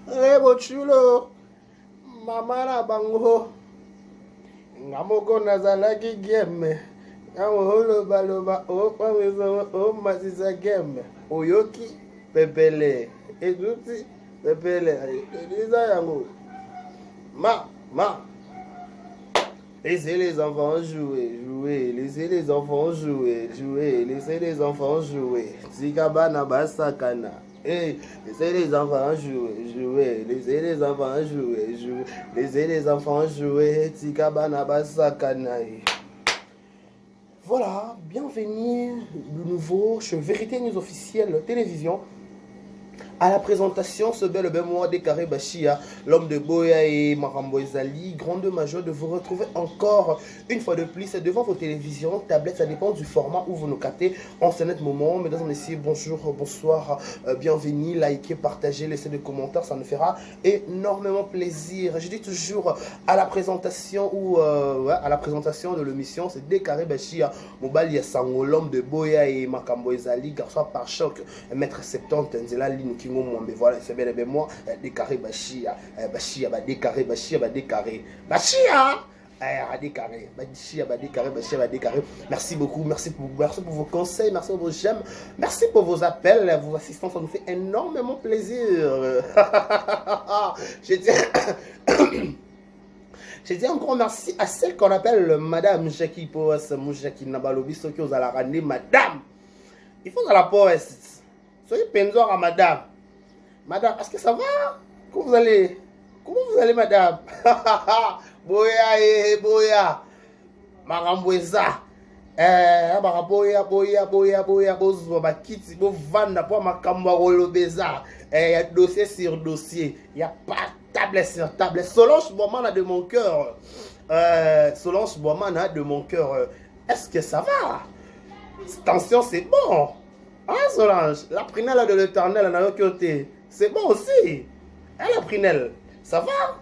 Rebo chulo, mama na bango, ngamoko nazalaki game, ngamolo baloba opa mezo o masisa game, oyoki pepele, ezuti pepele, eliza yango, ma. Laissez les enfants jouer, laissez les enfants jouer, laissez les enfants jouer. Zikabana basakana. Hey, laissez les enfants jouer, laissez les enfants jouer, laissez les enfants jouer. Zikabana basakana. Voilà, bienvenue de nouveau chez Vérité News Officielle Télévision. À la présentation, ce bel mois Décaré Bachia, l'homme de Boya et Marambo Ezali, grande major de vous retrouver encore une fois de plus devant vos télévisions, tablettes, ça dépend du format où vous nous captez en ce net moment. Mesdames et messieurs, bonjour, bonsoir, bienvenue, likez, partagez, laissez des commentaires, ça nous fera énormément plaisir. Je dis toujours à la présentation à la présentation de l'émission, c'est Décaré Bachia, Mobali Sango, l'homme de Boya et Marambo Ezali, garçon par choc, maître 70, Nzela Lino. Mais voilà, c'est bien moi, décarré Bachia, décarré Bachia, décarré Bachia, décarré Bachia, décarré Bachia, décarré. Merci beaucoup, merci pour vos conseils, merci pour vos j'aime, merci pour vos appels, vos assistances, ça nous fait énormément plaisir. Je dis encore merci à celle qu'on appelle Madame Jackie Poas, Jackie Nabalobi, ceux qui osent la ramener, Madame. Il faut dans la poste. Soyez pensoir à Madame. Madame, est-ce que ça va? Comment vous allez? Madame? Boya. Maramboueza. Boya. Bozo, bakiti, bo vanda, po makambo rolobeza. Dossier sur dossier. Il n'y a pas table sur table. Solange Boimana de mon cœur. Solange Boimana de mon cœur. Est-ce que ça va? Attention, c'est bon. Hein, Solange? La prunelle de l'éternel en a côté. C'est bon aussi. Hein, la prunelle? Ça va?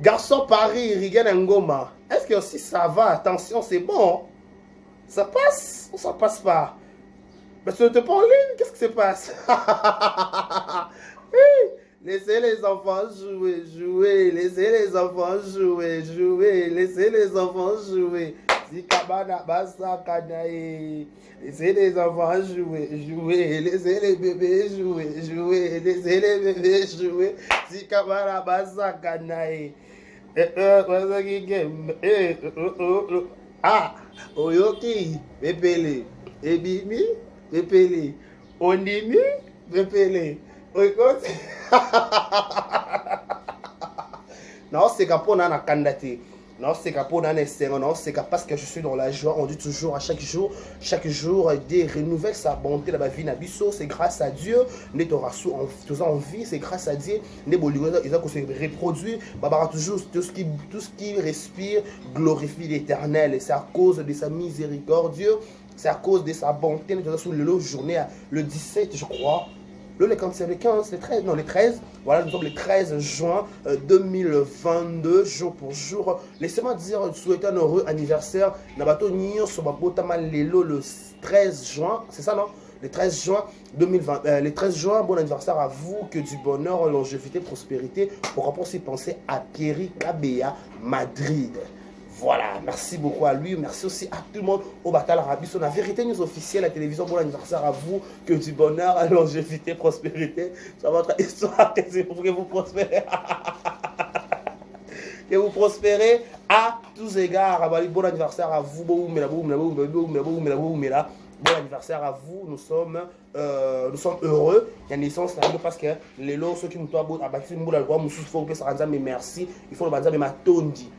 Garçon Paris, Rigen Ngoma. Est-ce que aussi ça va? Attention, c'est bon. Ça passe ou ça passe pas? Mais tu ne te pas en ligne? Qu'est-ce qui se passe? Laissez les enfants jouer. Laissez les enfants jouer. Laissez les enfants jouer. Zikabana basakanae. Laissez les enfants jouer. Laissez les bébés jouer. Laissez les bébés jouer. Zikabana basakanae. Oyoki, pepele. Ebimi, pepele. Onimi, pepele. Oyoki. Non, c'est qu'après on a un candidat. Non, c'est qu'après on a un essai. Non, c'est parce que je suis dans la joie. On dit toujours à chaque jour, des renouvelle sa bonté dans ma vie. C'est grâce à Dieu. Nous sommes en vie, c'est grâce à Dieu. Nous sommes reproduit. Toujours tout ce qui respire glorifie l'Éternel. Et c'est à cause de sa miséricorde. C'est à cause de sa bonté. Nous sommes sur le journée, le 17, je crois. Le 15, le 13, non, le 13. Voilà, nous sommes le 13 juin 2022, jour pour jour. Laissez-moi dire, souhaiter un heureux anniversaire. Nabato Nyo Sobabotama Lelo le 13 juin, c'est ça, non? Le 13 juin 2020. Le 13 juin, bon anniversaire à vous, que du bonheur, longévité, prospérité. Pourquoi pas aussi penser à Pierre Kabea, Madrid. Voilà, merci beaucoup à lui, merci aussi à tout le monde au Batal Arabi, sur la Vérité News Officielle, la télévision. Bon anniversaire à vous, que du bonheur, longévité, prospérité, sur votre histoire, que vous prospérez, que vous prospérez à tous égards. Bon anniversaire à vous, bon anniversaire à vous, nous sommes heureux. Il y a une naissance parce que les lots, ceux qui nous doivent abattre, nous doivent nous merci, il faut le banza mais ma tondi.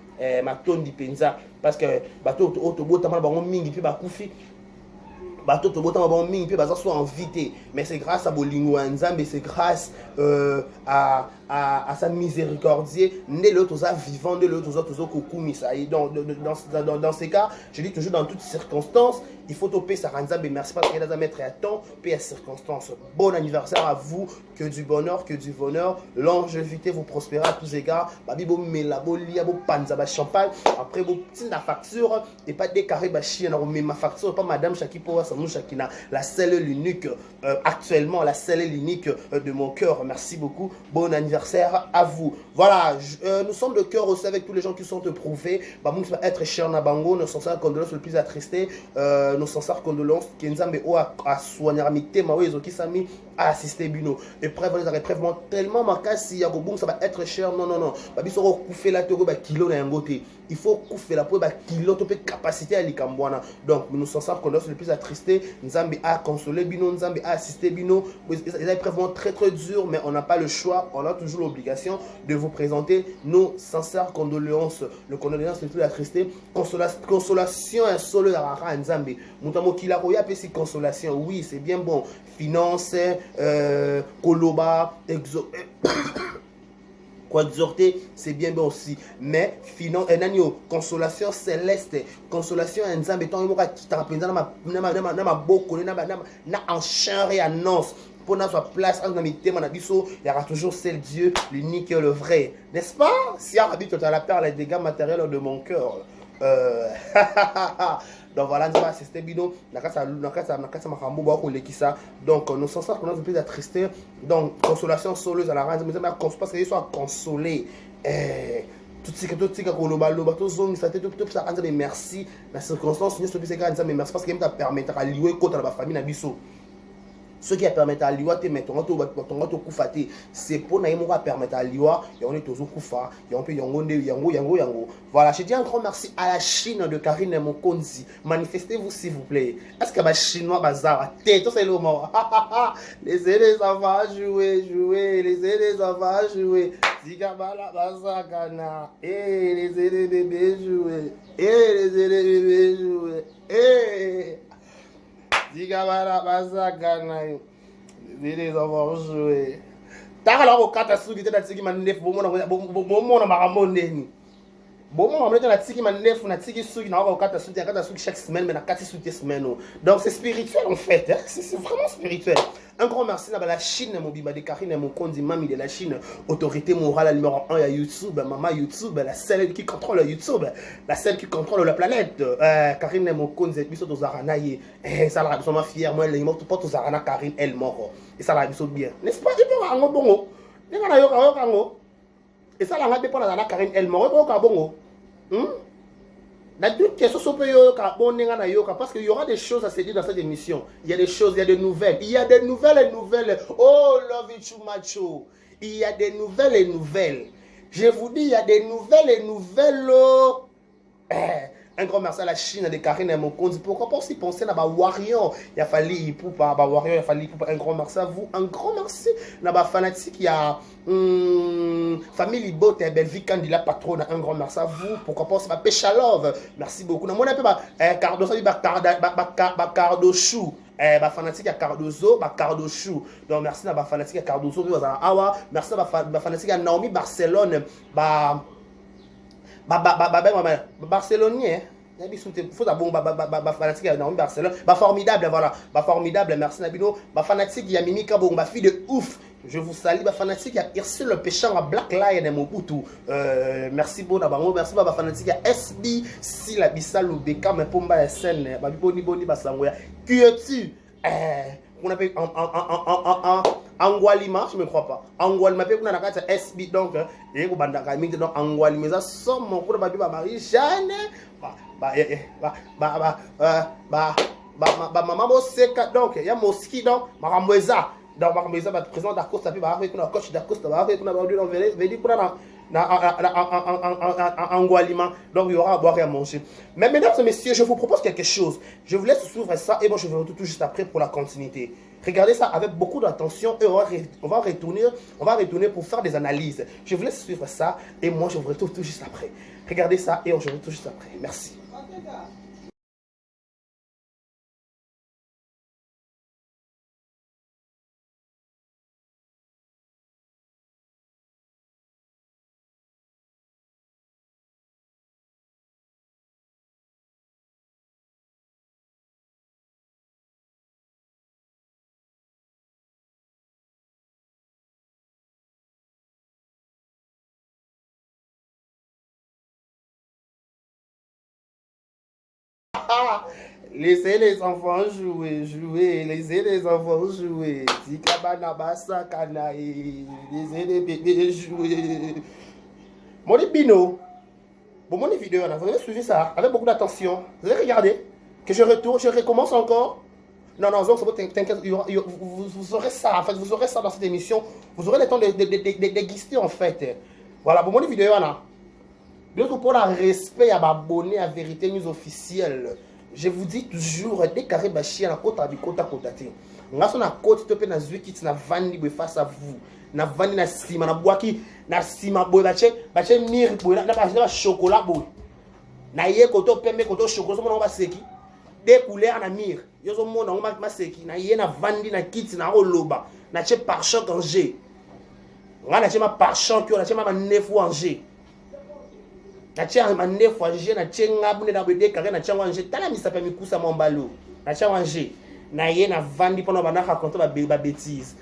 Matondi penza parce que bateau auto botama bango mingi puis bakufi bato tobotama bango mingi mpe baza so invité, mais c'est grâce à bolingo ya nzambe, c'est grâce à sa miséricordier nde lelo toza vivant, nde lelo toza kokumisa. Et dans ces cas, je dis toujours, dans toutes circonstances, il faut topesaka nzambe merci parce qu'il a à mettre à temps puis à circonstances. Bon anniversaire à vous, que du bonheur, que du bonheur, longévité vous prospérera à tous égards. Babi bo mela bo lia bo panza ba champagne, après bo petite la facture et pas décarré ba chien na ma facture pas madame Chaki pour ça nous Chakina, la seule l'unique actuellement, la seule et l'unique de mon cœur. Merci beaucoup. Bon anniversaire à vous. Voilà, nous sommes de cœur aussi avec tous les gens qui sont éprouvés. Bah nous va être cher na bango, nos sincères condoléances le plus attristé, nos sincères condoléances qui nous ont à soigner à mité mawezo qui s'ami à assister bino. Et preuve les preuves tellement marqué si ya bon ça va être cher. Non non non. Bah biso ko couper la togo ba kilo na ngoté. Il faut couper la peau ba kilo to pe capacité à likambwana. Donc nous sincères condoléances le plus attristé, Nzambe a consolé bino, Nzambe a assisté bino. Les épreuves vont très très dures, mais on n'a pas le choix, on a toujours l'obligation de vous présenter nos sincères condoléances. Le condoléances le plus attristé, consolation un solo à Nzambe. Moutamo kila koya pe si consolation. Oui, c'est bien bon. Finance, koloba, quoi exhorter, c'est bien bon aussi. Mais finance, consolation céleste, consolation Nzambe tant yoka kitapenda na maboko na enchant et annonce. Pour notre place, en amitié, mon abisso, il y aura toujours seul Dieu, l'unique et le vrai. N'est-ce pas? Si on habite à la peur, les dégâts matériels de mon cœur. Donc voilà, nous allons assister bino. Donc nous sommes ça qu'on a plus d'attristé. Donc consolation soleuse à la reine. Mais parce qu'ils sont consolés. Tout ce que tu as tout ça te merci. La circonstance, nous sommes mais merci parce qu'il t'a permis de lier contre la famille Nabiso. Ce qui a permis à l'IWA de mettre en koufate, c'est pour nous permettre à l'IWA, on est toujours koufa, yango. Voilà, je dis un grand merci à la Chine de Karine Mokonzi. Manifestez-vous s'il vous plaît. Est-ce que les Chinois bazar tête, c'est le mot. Les aides ça va jouer, les aides ça va jouer. Zigabala bazakana, les aides bébés jouer, les aides bébés jouer, Digabara bazagana yo. Vile avoir joué. Takala ko kata suki tena tsiki manef bomona makamondeni. Bomona mleta na tsiki manef na tsiki suki na ko kata suki chaque semaine mais na kati suki semaine. Donc c'est spirituel en fait, hein? C'est vraiment spirituel. Un grand merci à la Chine, mon bima de Karine, mon condi mami de la Chine, autorité morale numéro 1 à YouTube, maman YouTube, la celle qui contrôle YouTube, la celle qui contrôle la planète. Karine, mon condi, c'est biso Zarana, et ça la raison ma fière, moi, les morts, pas Zarana, Karine, elle mort. Et ça la biso bien. N'est-ce pas? Et puis, on bongo. Et ça la raison pas la Karine, elle mort. Et puis, bongo. Parce qu'il y aura des choses à se dire dans cette émission. Il y a des choses, il y a des nouvelles. Il y a des nouvelles et nouvelles. Oh, love it too macho. Il y a des nouvelles et nouvelles. Je vous dis, il y a des nouvelles et nouvelles. Un grand merci à la Chine de Karine et Mokonzi. Pourquoi pas aussi penser à Warrior? Il a fallu pour Warrior, il a fallu pour un grand merci à vous. Un grand merci à fanatique. Il y a famille Bote et Belvic Candila patron. Un grand merci à vous. Pourquoi pas aussi Pécha Love. Merci beaucoup. Mon appel Cardoso, Cardosou. Fanatique à Cardozo, Cardosou. Donc merci à fanatique à Cardozo. Merci à fanatique à Naomi Barcelone. Barcelonien, faut d'abord fanatique à Barcelone, formidable, voilà, formidable, merci Nabino, fanatique il y a Mimi Kabo, ma fille de ouf. Je vous salue, fanatique il y a Ursule le péchant à Black Lion et Mobutu. Merci beaucoup, merci fanatique à SB, si la Bissalo Beka, mais Pomba SN, Boni Basangoya. Qui es-tu? On appelle Angualima, je ne me crois pas. Angualima, on a la carte SB, donc, et vous bandaka, donc Angualima, ça somme mon cours de baby, Marie Jeanne, maman, c'est donc, il y a Moski, donc, Maramboisa, donc, Maramboisa, président d'Acosta, puis avec un coach d'Acosta, avec un abordé, on verra, Angualima, donc il y aura à boire et à manger. Mais mesdames et messieurs, je vous propose quelque chose. Je vous laisse suivre ça et moi je vais retourner tout juste après pour la continuité. Regardez ça avec beaucoup d'attention et on va retourner pour faire des analyses. Je vous laisse suivre ça et moi je vous retrouve tout juste après. Regardez ça et on se retrouve tout juste après. Merci. Laissez les enfants jouer, jouer, laissez les enfants jouer. Tikabana basa kanae, laissez les bébés jouer. Mon bino, bon mon vidéo, vous avez suivi ça avec beaucoup d'attention. Vous avez regardé que je retourne, je recommence encore. Non, non, donc t'inquiète, vous aurez ça, en fait, vous aurez ça dans cette émission. Vous aurez le temps de déguster en fait. Voilà, bon mon vidéo, là. Donc pour le respect à m'abonner à Vérité News officielle, je vous dis toujours, dès qu'il y a chien à côté de côté à côté, nga so na côté to pe na zwi kit na vandi boy face à vous, na vandi na sima na boaki na sima boy bache mire boy na ba chocolat boy. Na ye koto pembe koto chocolat so mona ba seki. Des couleurs na mire. Yo so mona ma seki na ye na vandi na kit na oloba, na che pare-choc en G. Nga na che ma pare-choc na che ma nefu en G. Na tia mande foaje na tienga bune na bede kare na tianga nje tala mi sape mi kusa mombalo na tianga nje na ye na vandi pendant bana raconter ba bêtise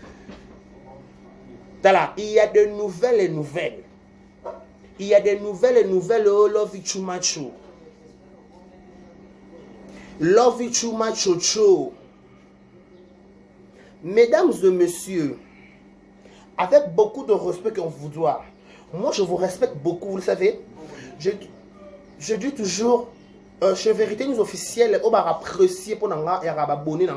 tala il y a de nouvelles nouvelles il y a des nouvelles oh love you macho love you macho mesdames et messieurs, avec beaucoup de respect qu'on vous doit, moi je vous respecte beaucoup, vous le savez. Je dis toujours, chez Vérité News officielle, on va apprécier pour nous et on va abonner nous.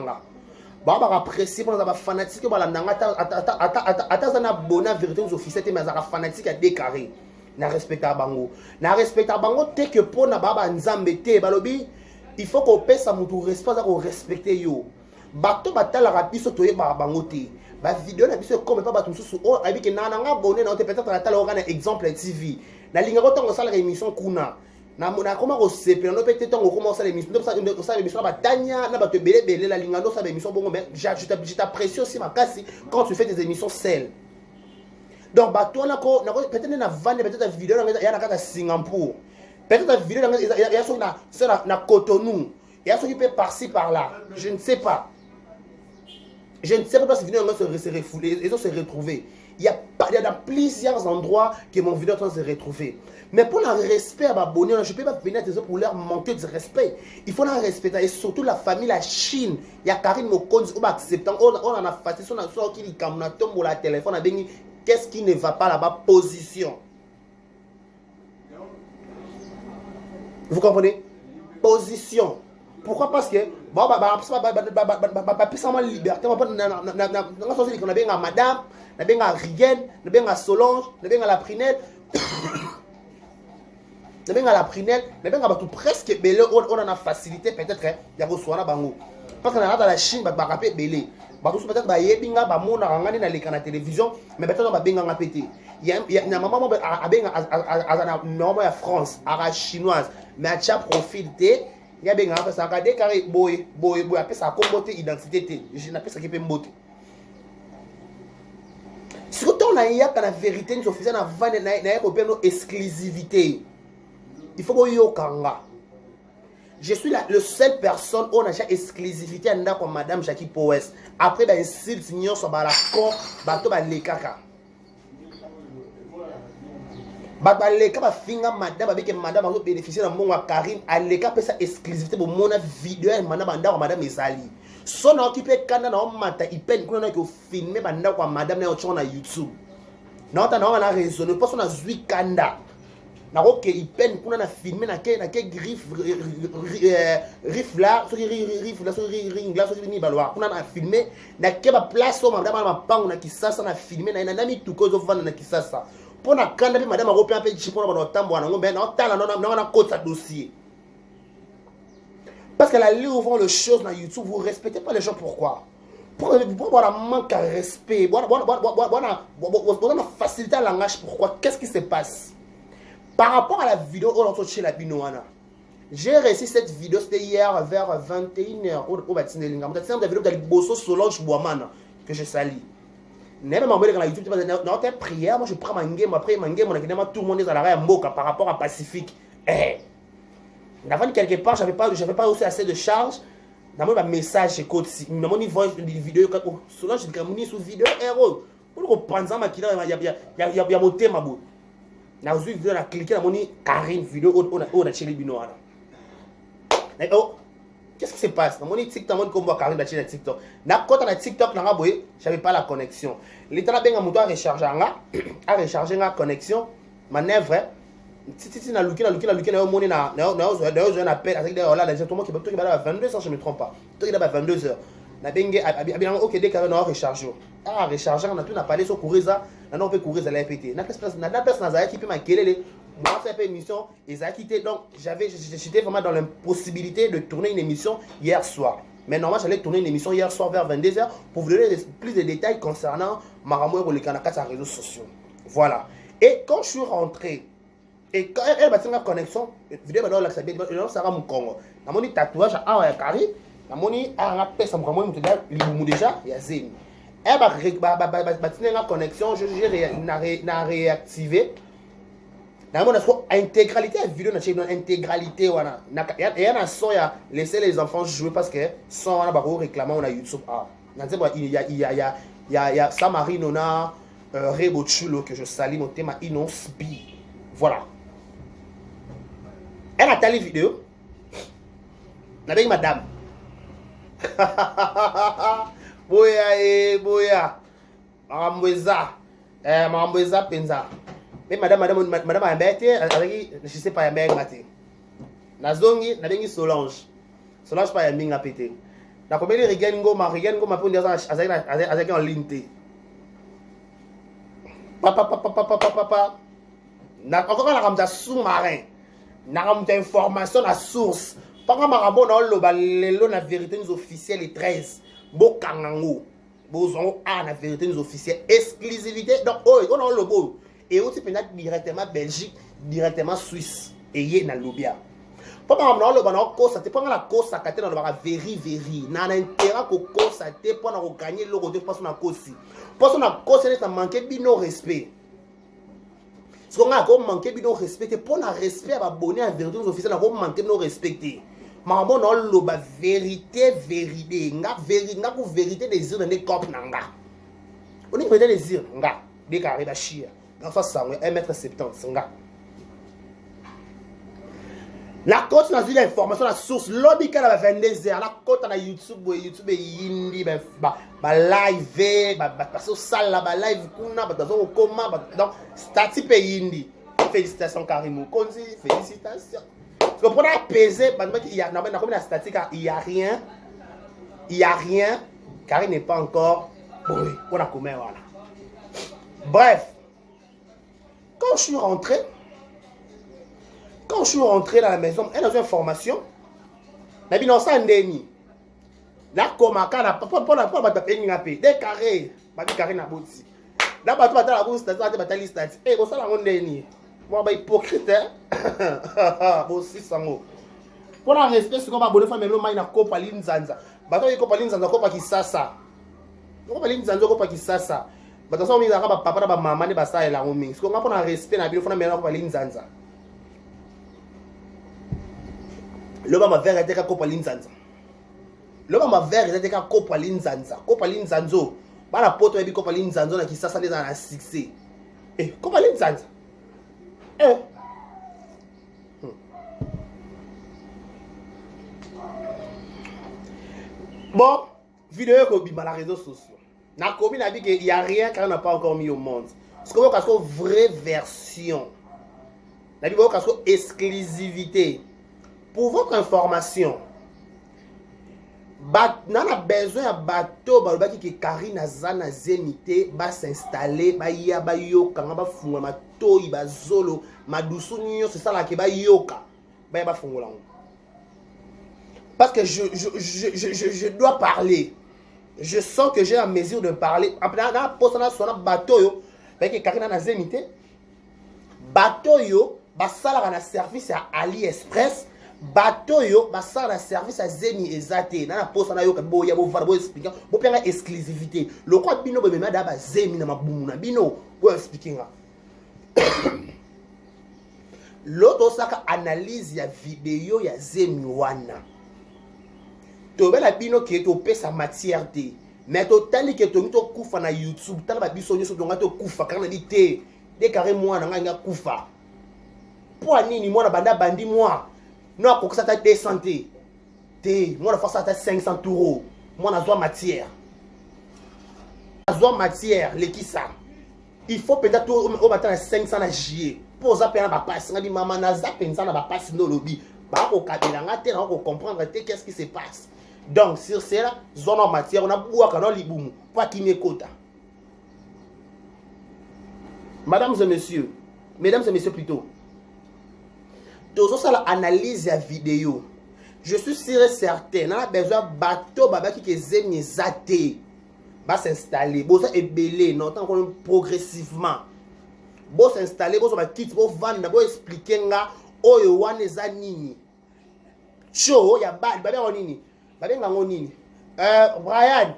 On va apprécier pour nous avoir fanatique, on va abonner à Vérité News officielle, mais on va fanatique à déclarer. Na respecter bango. Na respecter bango tel que pour na baba nzambete balobi, il faut qu'on paie ça mutu respect ça qu'on respecter yo. Bato batala rapiso toye ba bango te. Ba vidéo na biso comme pas bato mususu o abiki na nga abonné na peut-être na tala organe exemple TV. Na linga ko tongo sala émission kuna na comment ko sepela no peut-être tongo comment sala émission donc ça émission ba tanya na ba te belé la linga no sala émission bongo mais je t'apprécie aussi ma kasi quand tu fais des émissions seules. Donc bato na ko peut-être na vendre peut-être vidéo ya na kata Singapour, peut-être vidéo ya so na Cotonou, ya so qui peut par-ci par là, je ne sais pas. Je ne sais pas si vidéo se refouler, ils ont se retrouver. Il y a dans plusieurs endroits que mon vidéo va se retrouver. Mais pour le respect à m'abonner, je ne peux pas venir à des autres pour leur manquer de respect. Il faut la respecter. Et surtout la famille, la Chine. Il y a Karine Mokonzi, on va accepter. On en a fait, on a sorti le camnaton pour la téléphone. Qu'est-ce qui ne va pas là-bas? Position. Vous comprenez? Position. Pourquoi? Parce que pas liberté. On a madame, on a Rigen, on a Solange, on a la Prinelle, on a la Prinelle, on a tout presque belé. On a facilité peut-être il y a besoin bango. Parce que dans la Chine, on a rappelé belé. Peut-être bah yebinga bah mon a regardé dans les canaux télévision, mais peut-être on va benga pété. Il y a maman a benga à normalement à France, à chinoise, mais à tcha profité. Il y a bien un ça carré boy après ça comboter identité je n'appelle ça qui peut mboter surtout on a ya la vérité nous officielle na vendre na ko peno exclusivité il faut boyo kanga je suis le seule personne on a chaque exclusivité anda comme madame Jackie Powes après ba insulte nyonso ba la ko bato ba lekaka Babaleka ba finga madame avec madame a bénéficier de mon Karine aleka pesa exclusivité pour mon vidéo madame madame ezali son occupé kana na mata ipen kuna na ko filmer banda kwa madame na ochona YouTube na ota na raisonner parce qu'on a zui kanda na ko ke ipen kuna na filmer na ke griffe riff là so riff là so ring là so ni balwa kuna na filmer na ke ba place au madame na pangu na kisasa na filmer na nami tuko zo vanda na kisasa. Pour la canne, madame a repris un peu de chipon dans notre tambour, on a côté sa dossier. Parce qu'elle a lu ouvert les choses dans YouTube, vous ne respectez pas les gens, pourquoi? Pour avoir un manque à respect, pour avoir facilité le langage, pourquoi? Qu'est-ce qui se passe? Par rapport à la vidéo, on a chez la Binoana. J'ai reçu cette vidéo, c'était hier vers 21h. On va dire, c'est une vidéo de Bosso Solange Boamana que je salue. Même en dans la YouTube, dans tes prières, moi je prends ma game, après ma game, tout le monde est à l'arrêt Moka par rapport à Pacifique. Avant quelque part, j'avais pas aussi assez de charge. Dans mon message, j'écoute. Dans mon niveau de vidéo, souvent je dis sur vidéo, héros. Pour qu'on prenne ça, il y a mon thème à bout. Dans une vidéo, on a cliqué dans mon Karine vidéo, on a chez les binois. Oh, qu'est-ce qui se passe? Dans mon TikTok, mon combo carré dans TikTok. Quand on a TikTok, j'avais pas la connexion. L'état bien à recharger la connexion. Manœuvre. Si na luki na moni na un appel avec des là les gens tout le monde qui va à 22h, je me trompe pas. Tout il va à 22h. Na bengue bien OK dès qu'on a recharger. Ah recharger on a tout na parler sur courir ça. Na on peut courir ça la péter. Na place na za qui peut ma kelele. Moi c'est pas émission et ça quitté donc j'étais vraiment dans l'impossibilité de tourner une émission hier soir. Mais normalement j'allais tourner une émission hier soir vers 22h pour vous donner plus de détails concernant Maramou et les canaux sur les réseaux sociaux. Voilà. Et quand je suis rentré et quand elle m'a fait une connexion, vidéo maintenant là ça bien, ça va mon Congo. Na moni tatouage à un carré, na moni à un pèse à moi déjà, il y a zéro. Elle m'a fait une connexion, j'ai réactivé. Na moni intégralité vidéo na chaîne intégralité wana. Il y a un son ya laisser les enfants jouer parce que son wana ba réclamer on a YouTube. Ah, na il y a Samari Nona Rebo Chulo que je salue mon thème Inons Bi. Voilà. Elle a télé vidéo. Avec madame. Boya. Maramboueza penza. Mais madame a embêté avec je sais pas embêté maté. Nazongi, nabengi Solange. Solange pas embêté à péter. Na combien de Rigengo pour dire ça avec en ligne. Papa. Encore la ramda sous-marin. Na ramda information à source. Pas comme marabo na loba lelo na vérité nous officielle les 13. Bokangango. Bozongo a na vérité nous officielle exclusivité. Donc on a le beau et aussi peut-être directement Belgique, directement Suisse et yé na lobia. Pas comme na loba na kosa te pas la kosa ka te na loba veri. Na intérêt ko kosa te pour na gagner le côté parce na kosi. Parce que na kosa na manquer bino respect. Si on a manqué de respecter, pour un respect à abonner à vérité officielle, on a manqué de respecter. Mais on a la vérité, nga pour vérité des yeux dans les corps nanga. On est vérité des yeux nga, des carrés d'achia. Dans ça ça 1m70 nga. La côte n'a vu l'information la source lobby qu'elle a 22h la côte na YouTube yindi live parce que ça là live kuna dans coma donc stati pe yindi félicitations Karimou Konzi félicitations parce que pour apaiser il y a na comme la statique il y a rien car il n'est pas encore oui on a commis voilà. Bref, quand je suis rentré dans la maison, elle a une information. Mais bien, ça ndeni. Là, comme à la pas des carrés, carré na bouti. Là, la bouti, la liste. Eh, ça la ndeni. Moi, hypocrite. Bon, si ça mo. Pour la respect, c'est comme abonné femme même na kopa linzanza. Bato yiko pa linzanza kopa kisasa. Kopa linzanza kopa kisasa. Bato ça mi zaka ba papa na ba mama ne ba sa ela ngomi. C'est comme pour la respect na bilo fona mena kopa linzanza. Loba ma verre eteka kopa linzanza. Loba ma verre eteka kopa linzanza. Kopa linzanzo. Bana poto ebi kopa linzanzo na kisasa neza na succès. Eh, kopa linzanza. Eh. Bon, vidéo ko bima la réseaux sociaux. Na komi na bi que il y a rien car on n'a pas encore mis au monde. Ce qu'on veut qu'une vraie version. Na bi ko qu'une exclusivité. Pour votre information, on a besoin de bateau qui Karina Zana Zenité va s'installer, va yoka, va funga ma toi, va zolo, ma douceur, c'est ça là qui va yoka, va funga. Parce que je dois parler. Je sens que j'ai la mesure de parler. Après, on a posé un bateau, avec Karina Zenité, bateau yo, va salir un service à AliExpress. Bateau yo basala na service à Zeni ezate na posa na yo ka boya bo vara bo expliquer bo penga exclusivité le quoi bino be mema da ba zemi na mabumu na bino bo expliquer l'autre saka analyse ya vidéo ya Zemi wana to bela bino ki to pesa matière te mais to tali ke to mito kufa na YouTube tala ba biso nyoso donga to kufa kana di te de carré moi na nga kufa pour nini moi na banda bandi moi non, pour que ça t'a désanté. Moi, la fois, ça a 500 euros. Moi, on a besoin matière. On a besoin matière, les qui ça. Il faut peut-être au matin à 500 à juillet. Pour ça, payer ma passe. On dit, maman, naza, pensa na passe no lobby. Bah, au kabelanga, on comprendre qu'est-ce qui se passe. Donc, sur cela, zone en matière, on a bois quand on liboum. Pas qui m'écoute. Mesdames et messieurs plutôt. Tous ça l'analyse la vidéo. Je suis sûr et certain, on a besoin de bateau qui est zémizaté. Va s'installer, bon ça est belé, non tant qu'on progressivement. Bon s'installer, bon ça va quitter, bon vendre, bon expliquer nga oyo wane za nini. Cho ya ba nini. Nini. Brian.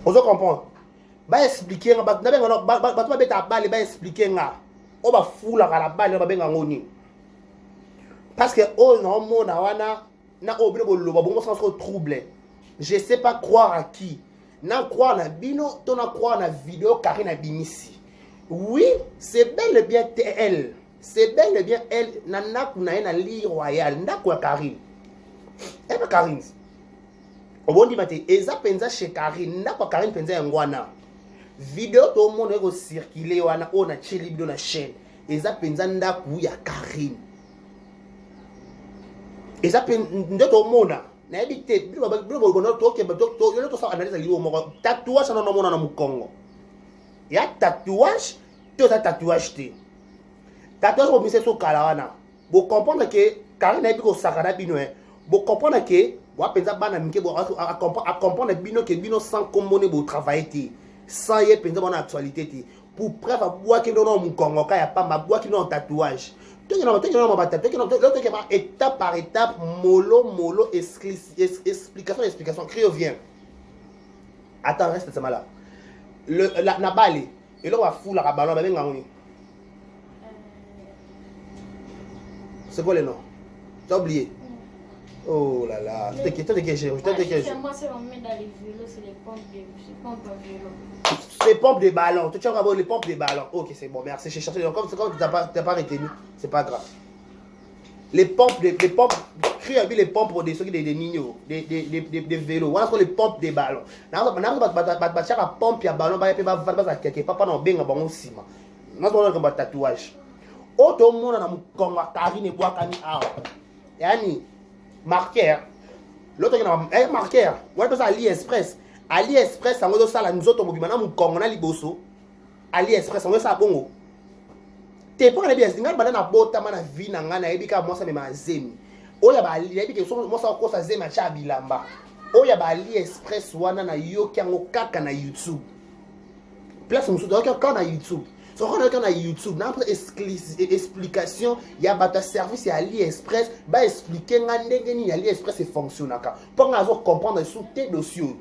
On se comprend. Ba expliquer nga ba beta balle ba expliquer nga. O ba fula la balle ba benga ngoni. Parce que oh non mon wana na obile bo loba bon sens trouble. Je sais pas croire à qui. Na croire na bino, to na croire na vidéo Karine Abimisi. Oui, c'est bel et bien elle. C'est bel et bien elle. Na na lit royal. Na quoi Karine. Eh bien Karine. Au bon dimate, eza penza chez Karine. Na quoi Karine penza ngwana. Vidéo tout le monde est circulé wana on a cheli vidéo na chaîne. Eza penza ndaku ya Karine. Eza penza tout le monde. N'habite tatouage na mona na mukongo ya tatouage to ta tatouage te tatouage ko mise so kala wana bo comprendre que Karine ebi ko sakana bino bo comprendre que bo penza bana mike bo a comprendre bino que bino sans commone bo travailler te sans y penza bona actualité te pour preuve bois que no mukongo ka ya pamba bois que no tatouage. Étape par étape, mollo, explication, Crio vient. Attends, reste ça là. La balle, et là on va foutre la ballon, c'est quoi le nom? T'as oublié? Oh là là, t'inquiète, moi, c'est on met dans les vélos, c'est les pompes à vélo. Les pompes de ballon. Tu as les pompes de ballon. Ok, c'est bon, merci. J'ai cherché. Comme tu n'as pas retenu, c'est pas grave. Les pompes, les pompes des niños, des vélos. Voilà ce que les pompes de ballon. Pas pompe à ballon, pas non bien bon aussi. Nous avons un tatouage. Auto monde na mukonga Karine Bwakani awa. Yani marqueur. L'autre qui marqueur. Ouais, parce AliExpress. AliExpress, ça va ça nous autres mobile maintenant mukonga na liboso. AliExpress, on va ça bongo. T'es pas les bien, ngal banana bota mana vie na ngana ebika moi ça me mazemi. Oya ba ali ebika so moi ça ko ça zema cha bilamba. Oya ba AliExpress wana na yo kyango kaka na YouTube. Place musu do kaka na YouTube. So on a YouTube, n'a pas explication, il y a un service à AliExpress, va expliquer que AliExpress fonctionne. Pour comprendre sous tes dossiers.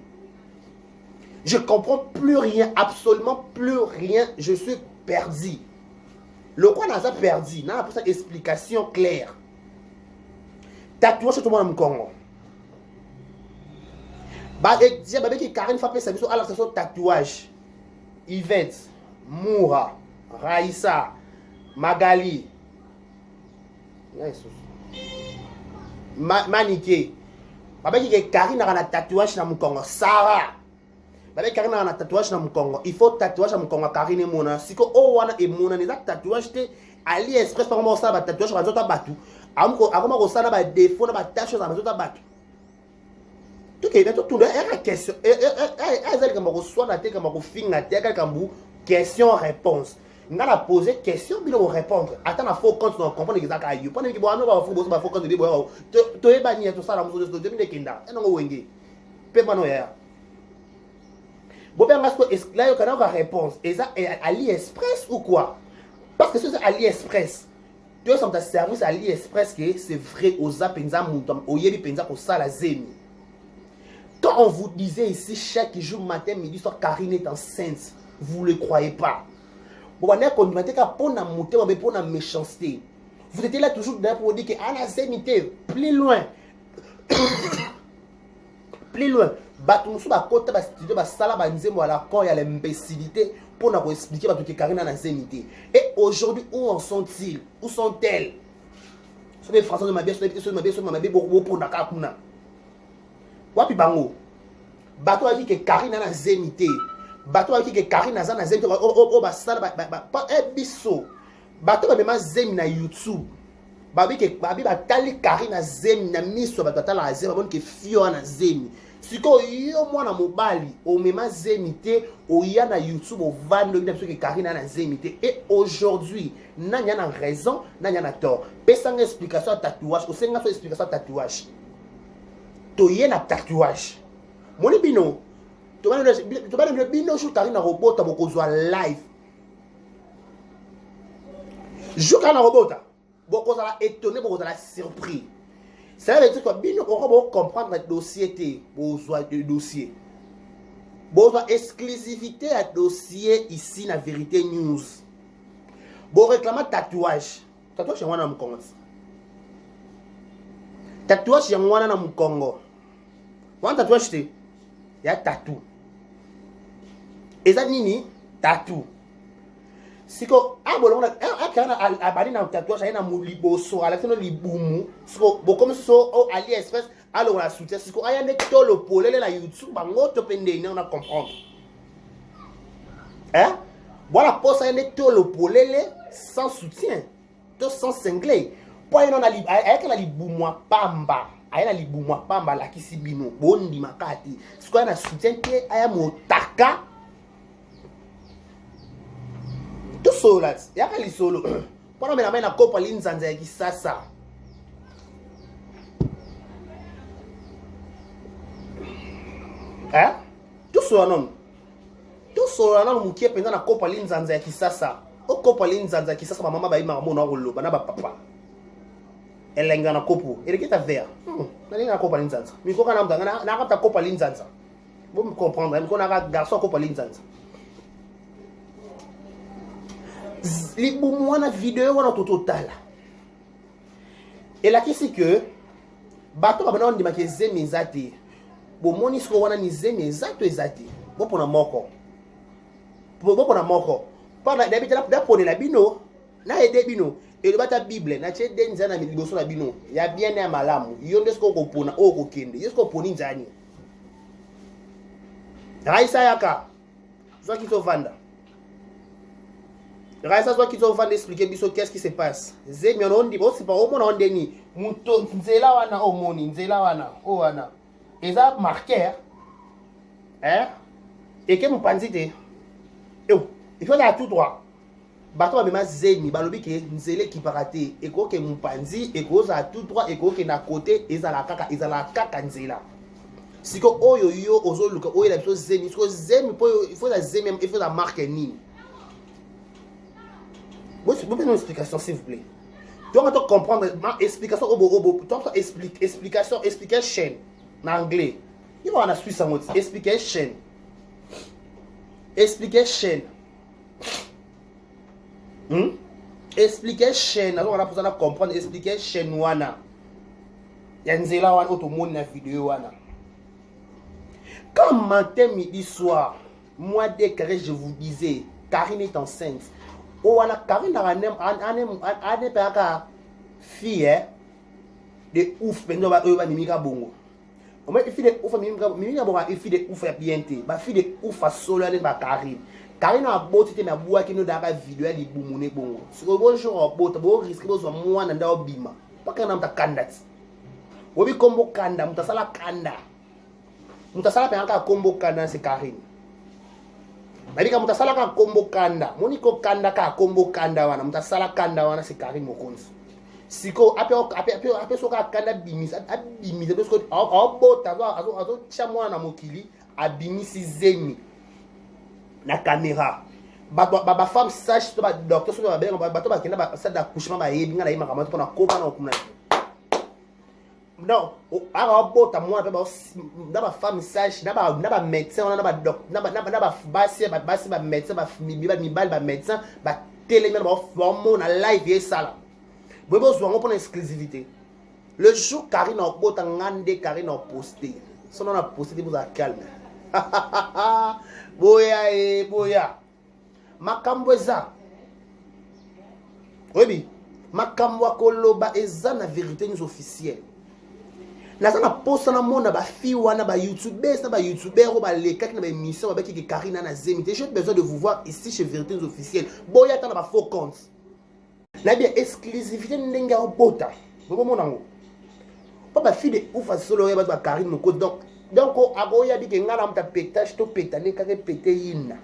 Je comprends plus rien, absolument plus rien, je suis perdu. Le quoi n'a pas perdu, n'a pas explication claire. Tatouage tout le monde au Congo. Bah et dire bah que Karine fait ça à la station tatouage. Yvette, Moura, Raïssa, Magali, Manike. Baba qui Karine a un tatouage dans mon Congo. Sarah. Baba Karine a un tatouage dans mon Congo. Il faut tatouage dans mon Congo. Karine et Mona. Si que oh wana et Mona les tatouages te AliExpress par moment ça va tatouage sur la batu. Avant que ça na ba défaut na ba tâche sur la batu. Tout est bien tout est question. Elle comme reçoit la tête comme fin la tête comme question réponse. On a posé question puis on répondre. Attends la faut quand on comprend exactement ayo. Pendant que bon on va faut quand de boire. To e bani tout ça la muso de 2015. Et non wenge. Pe pas no ya. Bon ben est-ce que là il y a une réponse. Et ça AliExpress ou quoi? Parce que c'est AliExpress. Tu as un service AliExpress que c'est vrai aux apenza montam au yebi penza pour ça la zemi. Quand on vous disait ici chaque jour matin midi soir Karine est enceinte, vous ne le croyez pas. Vous avez pour la méchanceté. Vous étiez là toujours pour dire que la zénité, plus loin. Plus loin. Batumsu ba kota ba studio ba sala ba nzembo ala quand il y a l'imbécilité pour nous expliquer que Karine a la zénité. Et aujourd'hui où en sont-ils? Où sont-elles? soki français oyo mabe soki mabe boponda kaka kuna wapi bango bato bayaki ke Karine na zemi te bato bayaki ke Karine aza na zemi te oyo basala biso bato bamema zemi na YouTube babi batali Karine na zemi na miso bato batala na zemi baboni ke fio na zemi sikoyo yo mwana mobali omema zemi te oya na YouTube ovandi oyebi na biso ke Karine na zemi te et aujourd'hui nani a na raison nani a na tort pesanga explication ya tatouage osenga so explication ya tatouage toye na tatouage moni bino tobana bino jour Karine na robota bokozwa live jour Karine na robota bokozala étonné bokozala surpris. Ça veut dire que bino on comprendre le dossier te besoin de dossier. Besoin exclusivité à dossier ici na vérité news. Bon réclame tatouage. Tatouage chez moi na Congo. Tatouage chez moi na Congo. Wan tatouage te ya tatou. Eza nini tatou. Siko abolonga akana abali na tatouage na muliboso alakino libumu siko bokomi so o AliExpress alo la soutien siko aya ne tolo polele la YouTube bango to pende ina na comprendre voilà pour ça ne tolo polele sans soutien to sans cinglé po ina na aya na libumu pamba aya na libumu pamba la kisibino bondi makati siko na soutien te aya motaka tout solo yaka lisolo pona mena na kopa linzanza ya kisasa tout solo non mukie penza na kopa linzanza ya kisasa o kopa linzanza ya kisasa mama ba ima mona roloba na ba papa elenga na kopo erekita ver na linga na kopa linzanza mikoka na mtanga na kapta kopa linzanza vous me comprendre mikoka na garçon kopa linzanza libumu wana video wana totala elakisi que bato babana ndima ke zemi ezate bomoni siko wana ni zemi ezato ezate bopona moko pana d'habitude da ponela bino na ede bino elobata bible na che denza na liboso na bino ya bien ya malamu yo ndesko kopona o kokende yesko poni nzani raisa yaka zoki to vanda Raisa soit qui sont venus expliquer biso qu'est-ce qui se passe. Zemi on dit bon c'est pas au monde on deni muto nzela wana o moni nzela wana o wana. Eza marqueur et que mupanzi te. Yo, il faut aller tout droit. Bato ba mema zemi balobi ke nzele ki parate et ko ke mupanzi et ko za tout droit et ko ke na côté ezala kaka nzela. Siko oyo yo ozoluka oyo la biso zemi siko zemi po il faut la zemi il faut la marque nini. Vous pouvez une explication s'il vous plaît. Tu dois comprendre ma explication tu dois expliquer chaîne en anglais. Il va en Suisse en mode expliquer chaîne. Expliquer chaîne. Expliquer chaîne. Alors on a besoin de comprendre expliquer chaîne wana. Yanzela wana auto monde na vidéo wana. Quand matin midi soir, moi dès que je vous disais Karine est enceinte. Oh, on a Karine ane peka fille de ouf pendo ba mimika bongo. O me fille de ouf mimika bongo fille de ouf ya bienté. Ba fille de ouf a solo ane ba Karine. Karine a boti te na bua ki no daka video ya libumune bongo. Siko bonjour a bota bo risque bo zo mwana nda obima. Paka na mtakandati. Obi kombo kanda mutasala kanda. Mutasala peka kombo kanda c'est Karine. Nabika mutasala ka kombo kanda moniko kanda ka kombo kanda wana mutasala kanda wana c'est Karine Mokonzi siko ape soka kanda bimisa abimisa parce que abota azo chamwa na mokili abimisi zemi na caméra ba femme sage to ba docteur so ba benga ba to ba kenda ba sa d'accouchement ba yebinga na yima kama to na kopa na okuna non ara bota moi na ba femme sage na ba médecin na ba docteur na ba basi ba médecin ba mibal ba médecin ba télémédia ba formo na live et ça bobo zo pour exclusivité le jour Karine a bota ngande Karine a posté son on a posté vous a calme boya makambo eza oui makambo koloba eza na vérité nous officielle naza na posa na mona ba fi wana ba youtubeurs na ba youtubeurs ba lekaki na ba émission ba baki Karina na Zemi. J'ai besoin de vous voir ici chez Vérité nous officielle. Boya ta na ba faux compte. Na bien exclusivité ndenge o bota. Bobo monango. Pas ba fi de ouf solo ya ba Karine moko donc agoya di ke ngala mta pétage to pétane ka pété yina.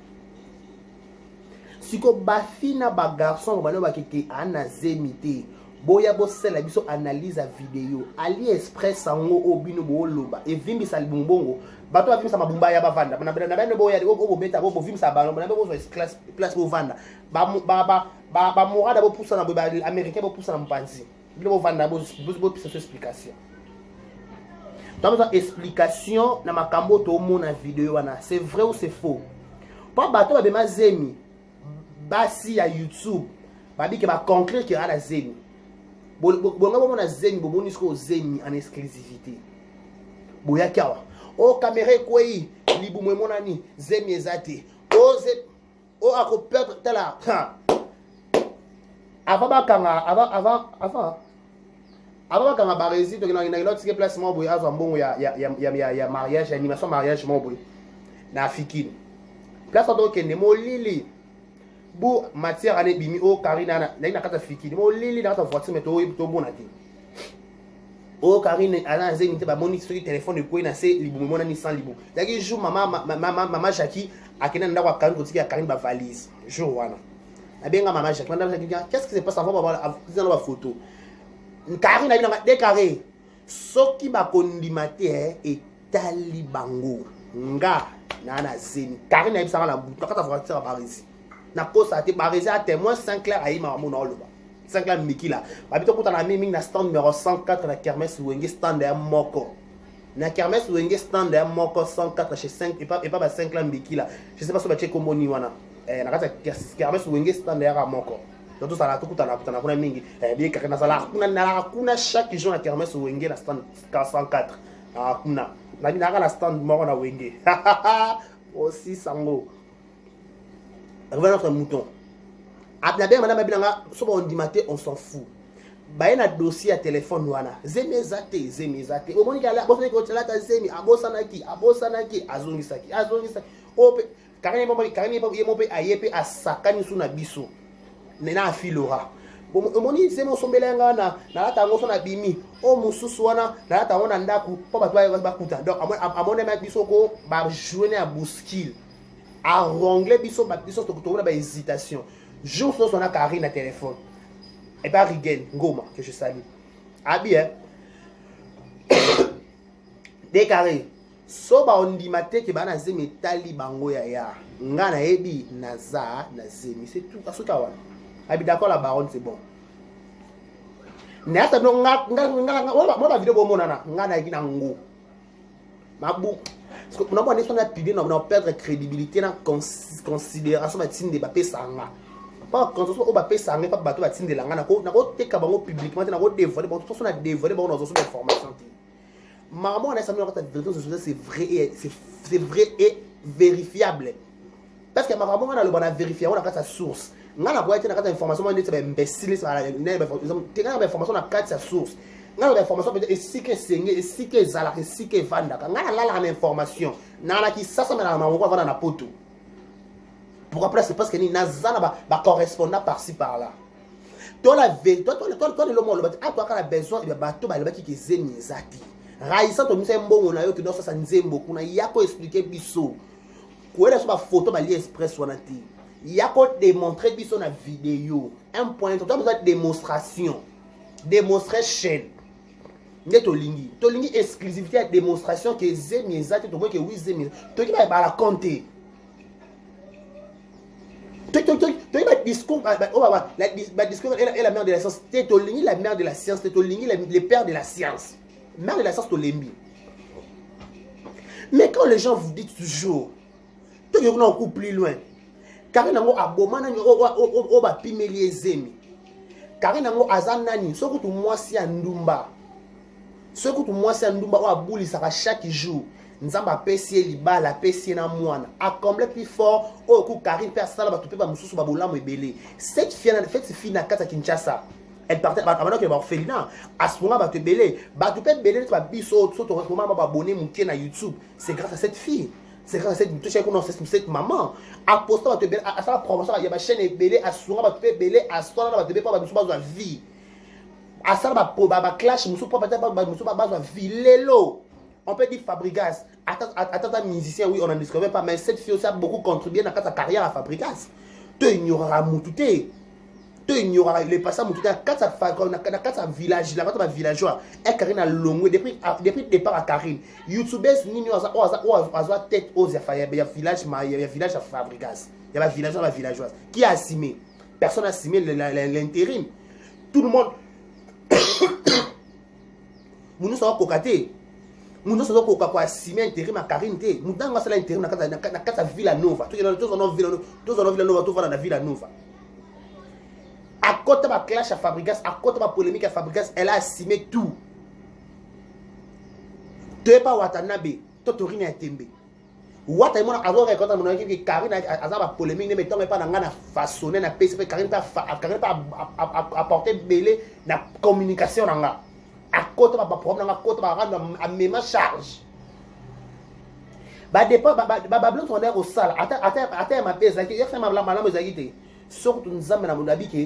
Siko ba fi na ba garçon ba no ba keke ana Zemi te. Boya bosela biso analyse a vidéo AliExpress sango obino boloba e vimbisa libumbongo bato avimisa mabumba ya bavanda na bana boya o beta bo vimisa bano na bo place bo vanda ba morada bo poussa na bo américain bo poussa na mpanzi bo vanda bo pisa explication donc explication na makambo to mona vidéo wana c'est vrai ou c'est faux pas bato ba bema Zemi basi ya YouTube babi ke ba conclure que ala Zemi bonga bomona Zemi bomoni sko Zemi en exclusivité boya kawa o caméra kwei libumwe monani Zemi ezate o ako perdre tala avant bakanga barezi to na ilotike placement boya azo mbongo ya mariage animation mariage mo boya na Afikini place to kende molili bu matière ane bimi o Karina na kata Fikini mo lili na kata voiture mais to bona te o Karina ana Zemi te ba moni sur téléphone de quoi na se libu mona ni sans libu yaki jour mama Jackie akena nda kwa Karine kotiki ya Karine ba valise jour wana na benga mama Jackie nda Jackie qu'est-ce qui se passe avant ba la photo Karine na déclaré soki ba kondimate et talibango nga na Zemi Karine na bisanga la butu kata voiture ba rési na posa te barezi a témoin Saint-Clair ayi ma mona oloba Saint-Clair Mikila babito kuta na mimi na stand numéro 104 na Kermesse Wenge stand ya moko na Kermesse Wenge stand ya moko 104 chez 5 et pas ba Saint-Clair Mikila je sais pas si ba che komoni wana na kata Kermesse Wenge stand ya moko donc ça la tukuta na kutana kuna mingi bien kakena sala kuna chaque jour na Kermesse Wenge na stand 104 kuna na bina na stand moko na Wenge aussi sango revenons notre mouton. Abnabe madame Abinanga, soba on dit maté, on s'en fout. Bah un dossier à téléphone wana. Zemi zate. Au moni kala, bosse ko tela ta Zemi, abosanaki, azongisaki. Ope, Karine yemo ayepe asakani suna biso. Nena afilora. Au moni Zemi osombelenga na lata ngo sona bimi. O mususu wana na lata wana ndaku, po batwa ba kuta. Donc amone ma biso ko ba jouer na bouskil. À rongler biso to ba hésitation jour so sona Karine na téléphone et pas Rigen Ngoma que je salue bien décarré so ba ondimate ke bana Zemi tali bango ya nga na ebi naza na Zemi c'est tout asuka wana d'accord la baronne c'est bon nata no nga moi vidéo bo monana nga na ki na ngo mabu parce que on a besoin d'appuyer on perdre crédibilité dans considération batine de bapé sanga pas quand on bapé sanga pas bateau batine de langa na ko teka bango publiquement na ko dévoiler bon tout ça na dévoiler bon dans information maman on a ça c'est vrai et vérifiable parce que maman on a le bon à vérifier on a sa source nga na boîte na kata information on dit c'est imbécile ça la information na kata sa source nga la information peut être si que senge et si que zala et si que vanda nga la information na la ki sasa na mango vanda na poto pour après c'est parce que ni nazana ba correspondant par-ci par-là toi la vérité toi le monde ah toi quand a besoin de bateau ba le ki Zemi ezati raisa to misa mbongo na yo ki dosa sa nzembo kuna yako expliquer biso ko ela so ba photo ba AliExpress wana ti yako démontrer biso na vidéo un point toi besoin de démontrer chaîne to lingi exclusivité à démonstration que Zemi ezati to moi que oui Zemi to ki ba la compter tu discours la discours est la mère de la science to lingi la mère de la science to lingi les pères de la science mère de la science to lembi mais quand les gens vous disent toujours to yo na coup plus loin Karine nango abomana o ba pimeli Zemi Karine nango azanani sokutu mwasi ya ndumba o abulisaka chaque jour nzamba pesi libala pesi na mwana a combler plus fort o ku Karine pe asala batu pe ba mususu ba bolamu ebele cette fille na kata Kinshasa elle partait avant que orphelinat à ce moment va te belé bah tu peux belé tu vas biso sur ton moment va abonner mon pied na YouTube c'est grâce à cette fille c'est grâce à cette maman à poster va te belé à ça promotion il y a ma chaîne belé à ce moment va te belé à ce moment va te belé pas biso ba vie à ça ba clash muso pas peut-être ba muso ba vie lelo on peut dire Fabregas attends musicien oui on en discute pas mais cette fille aussi a beaucoup contribué dans sa carrière à Fabregas tu ignoreras Moutouté tu ignoreras les passages Moutouté quand ça village là quand villageois et Karine a longué depuis le départ à Karine youtubeurs nini oza tête aux il y a village à Fabregas il y a villageois qui a assumé personne n'a assumé l'intérim tout le monde nous sommes cocatés nous sommes coca assumé intérim à Karine nous avons ça l'intérim dans la Villa Nova tous en Villa Nova tout va dans la Villa Nova à côté de la clash à Fabregas à côté de la polémique à Fabregas elle a assumé tout tu n'es pas Watanabe tu n'es rien Tembe Watanabe avant récolter mon équipe que Karine a la polémique ne mettons pas dans la façonner na PCP Karine pas apporter belé na communication dans la à côté de problème à côté de rendre à même charge bah dépend bah blanc on est au salle attends ma pèse qui fait ma malamu zagité surtout nous amène à mon avis que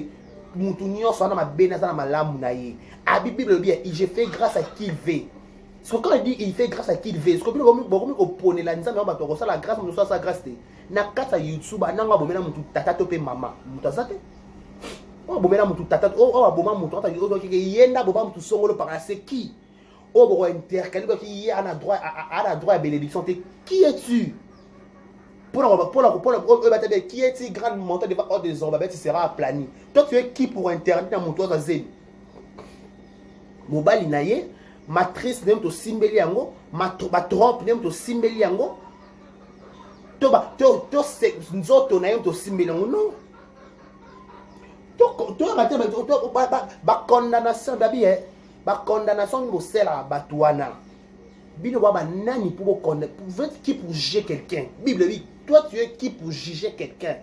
mutu nyonso na mabena za na malamu na ye abi bible bien je fais grâce à qui veut ce que quand il dit il fait grâce à qui veut ce que beaucoup opponer la nzambe ba to la grâce mutu sa grâce na kata YouTube nanga bomena mutu tata to pe mama mutu azate o bomena mutu tata o bomama mutu ata yo ki yenda bomama mutu songolo par c'est qui o bo intercalé ko ki a na droit à bénédiction qui es-tu qui est grand montant de hors des ombres, tu seras aplani. Toi, tu es qui pour interdire dans mon toit à zen? Mobile inaye, matrice n'aime to simbeli yango, ma trompe n'aime to simbeli yango. To nzoto n'aime to simbeli yango, non. To raté ba condamnation d'abi, ba condamnation mo sela batouana. Bino ba nani pour condamner, pour qui pour juger quelqu'un. Bible dit toi, tu es qui pour juger quelqu'un?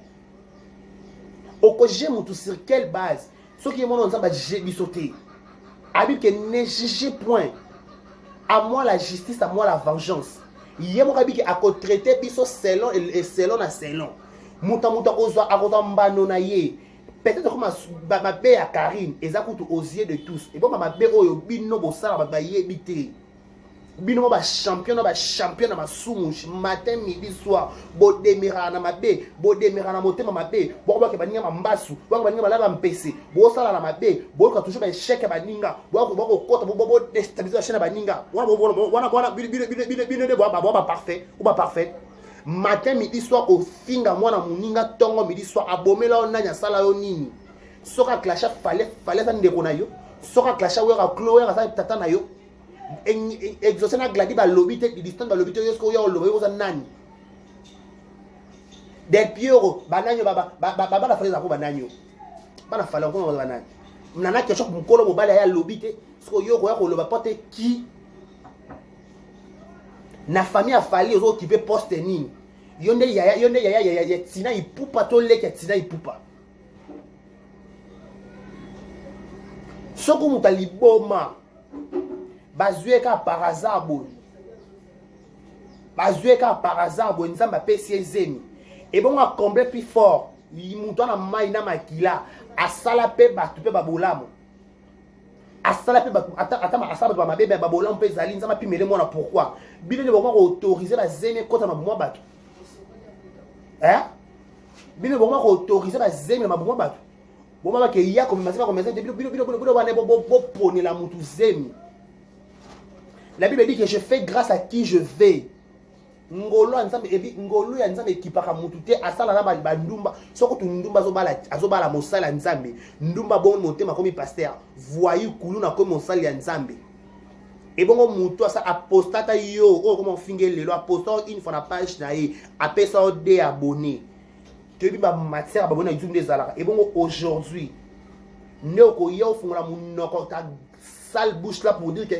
Au côté de sur quelle base? Ce qui est mon nom, c'est juger bisoté. La Bible ne juge point. À moi la justice, à moi la vengeance. Il y a mon rabbi qui a traité biso selon et selon à selon. Mouta ozo aroza mbano na ye. Peut-être comme ma bé à Karine, et ça coûte aux yeux de tous. Et bon ma bé oyo bino bosala ba ye bité. Bino ba champion na sumu matin midi soir bo demira na mabe bo demira na motema mabe bo ba ke baninga mambasu bo baninga balala mpese bo sala na mabe bo ka toujours ba chèque baninga bo kota bo déstabilisation na baninga wana bino de ba parfait ou ba parfait matin midi soir au finga mwana muninga tongo midi soir abomela onanya sala yo nini soka clasha fallait ça ndeko na yo soka clasha we ka Chloé ka tata na yo exaucer na gladi ba lobby te distance ba lobby te yosko yo lobby oza nani del piero bananyo baba na fallait za ko bananyo bana fallait ko bananyo nana ke shop mukolo mobali ya lobby te sko yo ko ya ko loba pote qui na famille a fallait ozo occuper poste nini yonde ya tina ipupa to leke tina ipupa soko mutali boma bazueka par hasard bo nzamba pesi ezemi et bon a combler plus fort mutu na mai na makila asala pe batu pe babolamu asala pe batu atama asala ba mabe ba bolamu pe zali nzamba pimele mona pourquoi bino ne bon autoriser ba zemi kota na bomwa batu bino bon autoriser ba zemi na bomwa batu bon ba ke ya comme masema comme ça bino ba ne bo poni la mutu zemi. La Bible dit que je fais grâce à qui je vais. Ngolo anzambe ebi ngolo ya nzambe kipaka mutute asala na ba ndumba soko tu ndumba azobala mosala nzambe ndumba bon motema comme pasteur voyou kulu na comme mosala ya nzambe et bongo mutu asa apostata yo o comme finge lelo apostat une fois na page na ye apesa de abonné te bi ba matière ba bona YouTube ezalaka et bongo aujourd'hui ndeko yo fungula munoko ta sale bouche là pour dire que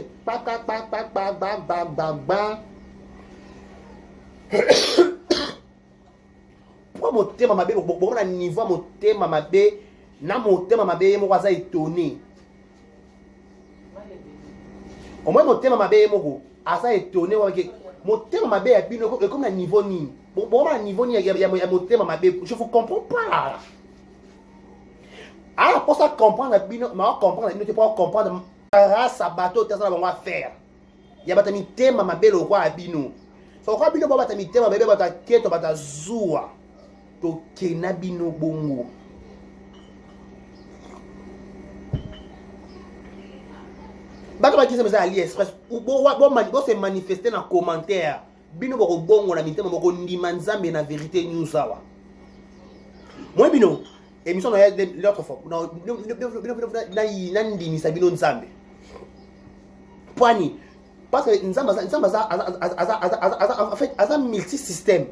pourquoi mon thème mabe bon na niveau mon thème mabe na mon thème mabe mo waza étonné Au moins, mon thème m'a bien moko. À ça étonné, mon thème m'a bien bien comme un niveau ni. Bon, à niveau ni, il y a mon thème m'a bien. Je vous comprends pas. Alors pour ça comprendre, mais comprendre, ne pas comprendre. Race à bateau, t'as ça va faire. Il y a batami thème m'a bien le roi abino. So kwa bino baba batami thème m'a bien bata keto bata zoua. To kena bino bongo. Bato ba kisa meza AliExpress bo se manifester dans commentaire bino boko bongo na mitema boko ndima nzambe na vérité news awa moi bino émission na l'autre fois na ndimisa bino nzambe poani parce que nzambe en fait aza multi système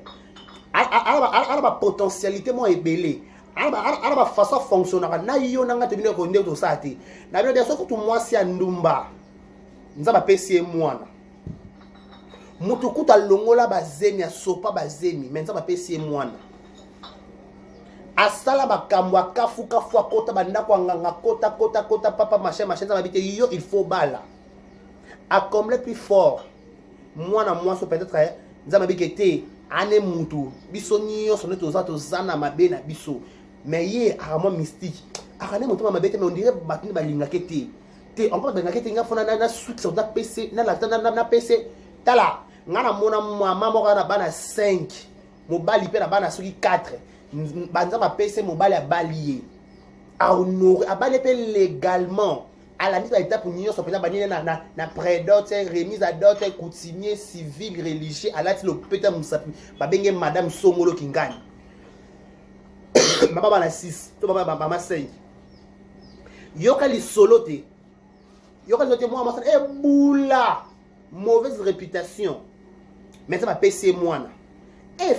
ala ba potentialité mo ebele ala ba façon fonctionner na yo na ngate bino ko ndeko ça te na bino de soko tu mwasi ya ndumba nzamba pesi mwana mutu kuta longola bazemi asopa bazemi mais nzamba pesi mwana asala makambo akafu akota bandako nganga kota papa machin nzamba bite yo il faut bala a combler plus fort mwana mwaso peut-être nzamba bikete ane mutu biso nyonso ne tozana mabe na biso mais ye aramo mystique akane mutu mabete mais on dirait batini balingaka te. On peut dire que na suite sur na PC na PC tala ngana mona mama moko na bana 5 mobali pe na bana soki 4 banza ba PC mobali a balier a honorer a balier pe légalement à la mise à étape pour nous so pena banine na prédote remise à dot coutumier civil religieux à la tilo peta musapi ba benge madame Somolo Kingani mama bana 6 to mama 5 yoka li solote. Il y aura des moi boula mauvaise réputation mais ça va passer moi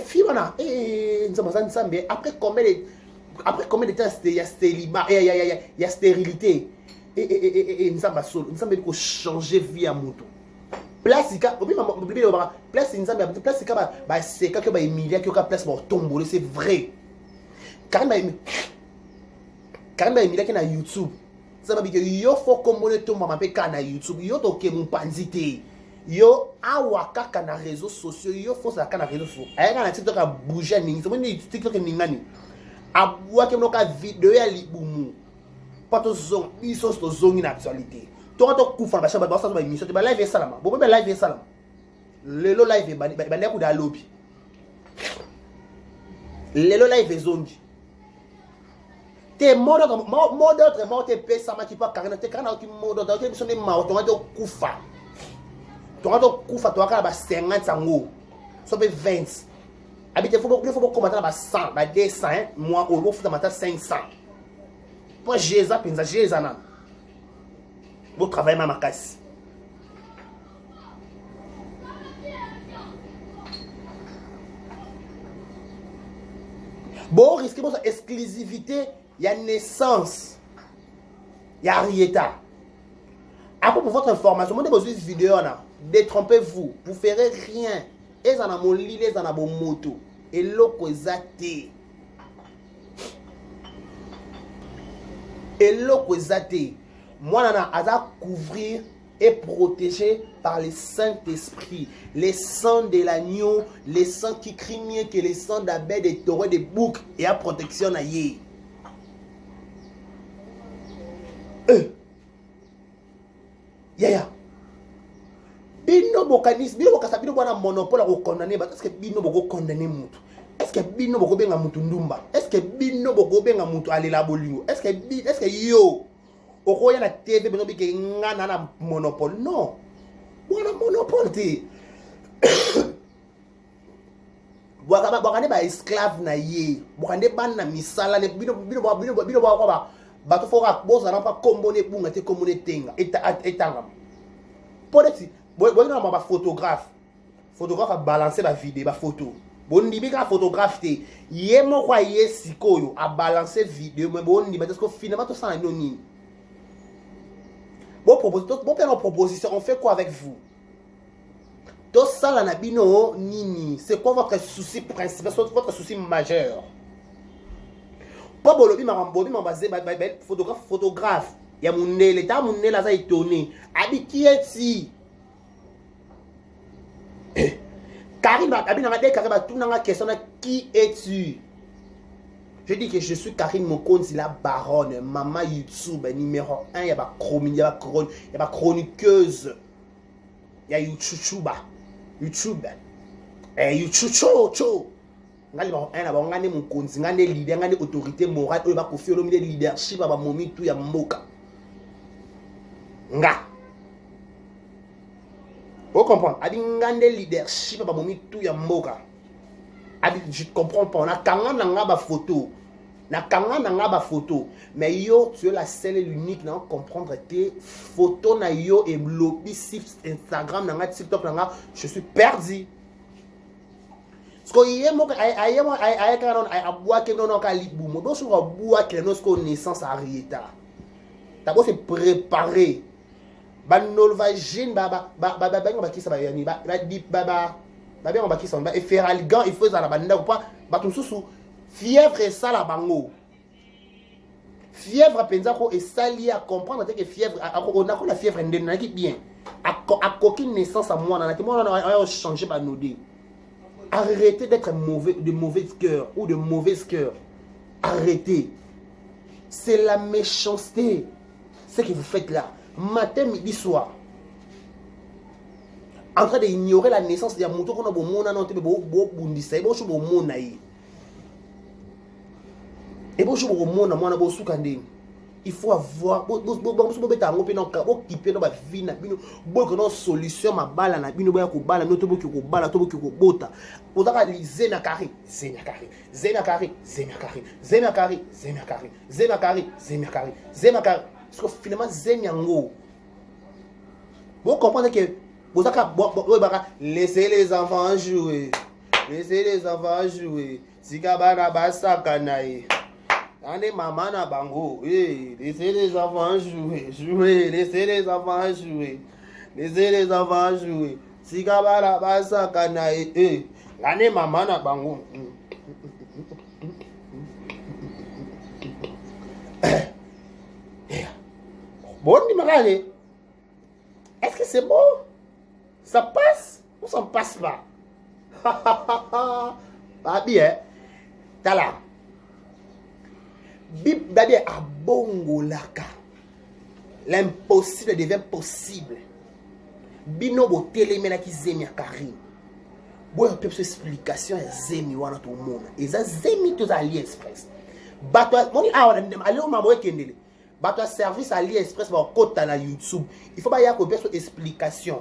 fibana après combien de temps il y a célibat il y a stérilité et nous avons changer vie à moto place place c'est que ba Emilia qui a place pour tomber c'est vrai quand même Emilia qui na YouTube ça va dire yo faut commoner tout mama pe kana YouTube yo to ke mpanzite yo awaka kana réseaux sociaux yo faut ça kana réseaux sociaux aya kana TikTok a bouger ningi so ni TikTok ningani abwa ke mnoka vidéo ya libumu pato zong iso to zongi na actualité to to kufa ba shaba ba sa ba émission te ba live salama bo be live salama lelo live ba ne ku da lobby lelo live zongi te modo d'autre morte pesa ma qui pas carrément te kana qui modo d'autre qui sont des morts to kufa to aka ba 50 sango so be 20 habite faut commenter ba 100 ba 200 moi au faut mata 500 pour jéza penza jéza na bo travail ma makasi bon risque bon exclusivité. Il y a naissance. Il y a Arieta. Après, pour votre information, moi, de cette vidéo, détrompez-vous. Vous ne ferez rien. Et ça, mon lit, et ça, mon moto. Et l'eau, zate. Et l'eau, zate. Moi, je vais couvrir et protéger par le Saint-Esprit. Les sangs de l'agneau, les sangs qui crient mieux que les sangs d'abeilles, des taureaux, des boucs. Et à protection à yé. Yaya bino bokanis bino bokasa bino bwana monopole ko condamner ba est-ce que bino boko condamner mutu est-ce que bino boko benga mutu ndumba est-ce que bino boko benga mutu alela bolingo est-ce que yo okoya na TV bino bike ngana na monopole non bwana monopole ti bwakane ba esclave na ye bwakane ban na misala ne bino ba bato foka boza na pa kombone bunga te kombone tenga etanga peut-être na ba photographe a balancer ba vidéo ba photo bondi bika photographe te ye moko ye sikoyo a balancer vidéo mais bondi parce que finalement tout ça non ni bon proposition on fait quoi avec vous tout ça la nabino nini c'est quoi votre souci principal votre souci majeur pas bolobi ma photographe Il y a mon nez, l'état mon nez là ça étonné. Abi qui est-il? Karine, Abi n'a pas dit Karine, tout n'a question qui es-tu? Je dis que je suis Karine Mokonzi, c'est la baronne, maman YouTube numéro 1, il y a pas chroniqueuse. Il y a YouTube. YouTube. YouTube. Ngali ba un ba ngane Mokonzi, ngane leader, ngane autorité morale, oyo ba kofi olomi leadership ba momi tout ya mboka. Nga. Vous comprenez? Abi ngande leadership ba momi tout ya mboka. Abi je comprends pas. On a kanga nanga ba photo. Na kanga nanga ba photo. Mais yo, tu es la seule et l'unique na comprendre tes photos na yo et lobby sur Instagram nanga TikTok nanga, je suis perdu. Parce que hier moi ay kanon ay aboua ke non ka libu. Mo do so aboua ke non sko naissance arrêta. D'abord c'est préparer. Banol va jeune baba ba ki sa ba yani ba di baba ba bien on ba ki sa ba et faire algan il faut ça la banda ou pas ba tout sous fièvre ça la bango. Fièvre penza ko et ça lié à comprendre que fièvre on a la fièvre ndena qui bien. À coquine naissance à moi na moi on a changer ba nodé. Arrêtez d'être mauvais, de mauvais cœur ou de mauvaise cœur. Arrêtez. C'est la méchanceté. Ce que vous faites là. Matin, midi, soir. En train d'ignorer la naissance de Yamuto qu'on a beau monde, non, t'es beau bundisa, et beau chou beau monde naï. Et beau chou beau monde, moi, on a beau soukandé. Il faut avoir une solution ma balle na bino ba ko bala no to boki ko bala to boki ko bota ozaka zena carré zena carré zena carré zena carré zena carré zena carré zena carré zena carré zena carré parce que finalement zenyango vous comprenez que ozaka laissez les enfants jouer, laissez les enfants jouer sikabana basaka nae. Allez, maman na bango, laissez les enfants jouer, laissez les enfants jouer, laissez les enfants jouer. Si kabala basa kana allez, maman na bango. Bon, est-ce que c'est bon? Ça passe ou ça ne passe pas? Pas bien. T'as là. Bib Babi a bongo laka. L'impossible devient possible. Bino bo télémena ki zemi akari. Bo yon pep explication ya zemi wana to mona. Eza zemi to AliExpress. Bato moni awa ale o maboye kendele. Bato service AliExpress ba kota na YouTube. Il faut ba ya ko pep explication.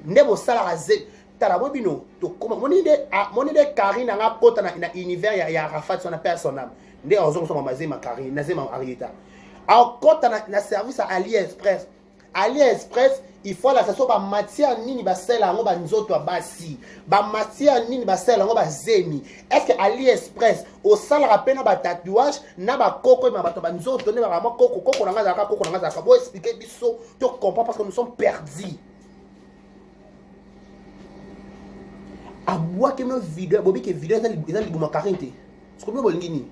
Ndebo sala ka zemi tala bo bino to koma moni de Karine nga kota na univers ya Rafat son personnel. Ndé ozongo soma mazema Karine nazema Arieta. Alors quand na service à AliExpress, AliExpress il faut la ça ba matière nini ba sela ngo ba nzoto basi. Ba matière nini ba sela ngo ba zemi. Est-ce que AliExpress au sala rapena ba tatouage na ba koko ma ba nzoto ne ba koko na ngazaka koko na ngazaka. Bo expliquer biso tu comprends parce que nous sommes perdus. Aboua que nos vidéos bobi que vidéo ça libuma Karine. Ce que nous bolingini.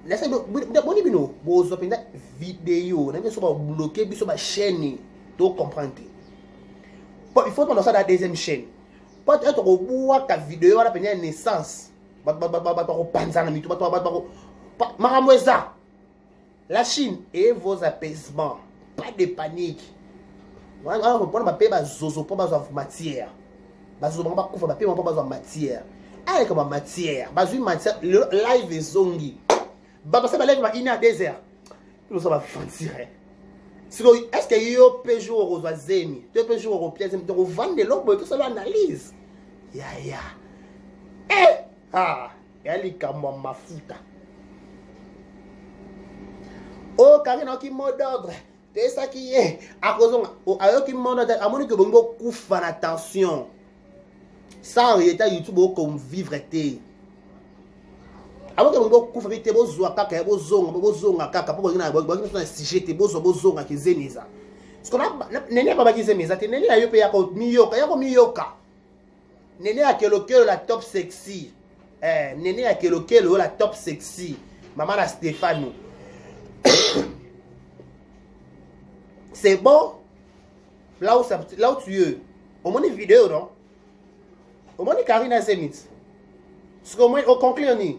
Laissez boni bino bozo penda vidéo na biso ba bloquer biso ba chaîne to comprendre. Il faut qu'on ça la deuxième chaîne. Pas être au bout ka vidéo la penda naissance. Ba panza na mitu ba maramweza. La Chine et vos apaisements. Pas de panique. On va prendre ba pe ba zozo pour ba matière. Ba zozo ba kufa ba pe ba ba matière. Avec comme matière, ba matière live zongi. Baba ça va lever ma ina désert. Nous ça va fantir. Est-ce que yo peut jouer au zemi, tu peux jouer au pièce de vendre l'eau tout ça l'analyse. Ya elle kama mafuta. Oh Karine qui mot d'ordre. C'est ça qui est à cause ayo qui mot d'ordre à mon que bongo kufa na tension. Sans état YouTube comme vivre té. Avant que vous couvrez tes beaux kaka bozonga kaka pour ngina na sujet tes bozonga ki zeniza. Ce qu'on a nene baba ki zeniza te nene ayo pe yako miyoka. Nene akelokelo la top sexy. Nene akelokelo la top sexy. Maman la Stéphane. c'est bon. Là où tu es. Au moins une vidéo, non? Au moins une Karine Zemit. Parce qu'au moins, au conclu, on est.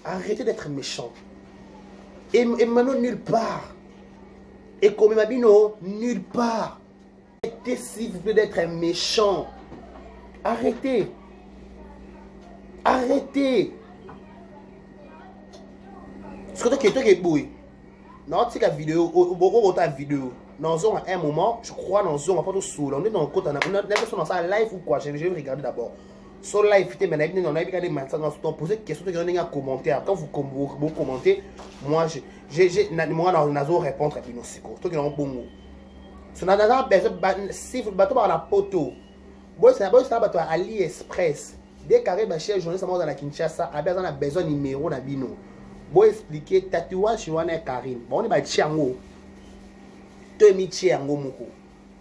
Arrêtez d'être méchant. Et maintenant, nulle part. Et comme Mabino, nulle part. Arrêtez, s'il vous plaît, d'être méchant. Arrêtez. Arrêtez. Parce que toi qui es bouillé. Non, tu sais la vidéo, autant vidéo. Dans un moment, je crois, dans un pas tout sous. On est dans le côté, on a dans ça live ou quoi? Je vais regarder d'abord. Sur live, on a regardé maintenant, on a posé des questions, on a commenté. Quand vous commentez, moi, moi, on a répondre à Pinocchio. Toi qui ont bon mot. Si vous avez besoin, si vous battez par la poteau, c'est un bateau à AliExpress. Dès qu'il y a des journalistes dans la Kinshasa, on a besoin de numéro dans Bino. Pour expliquer, tatouage sur un Karim. Bon, on est Chiango. Tu es mis Chiango Moko.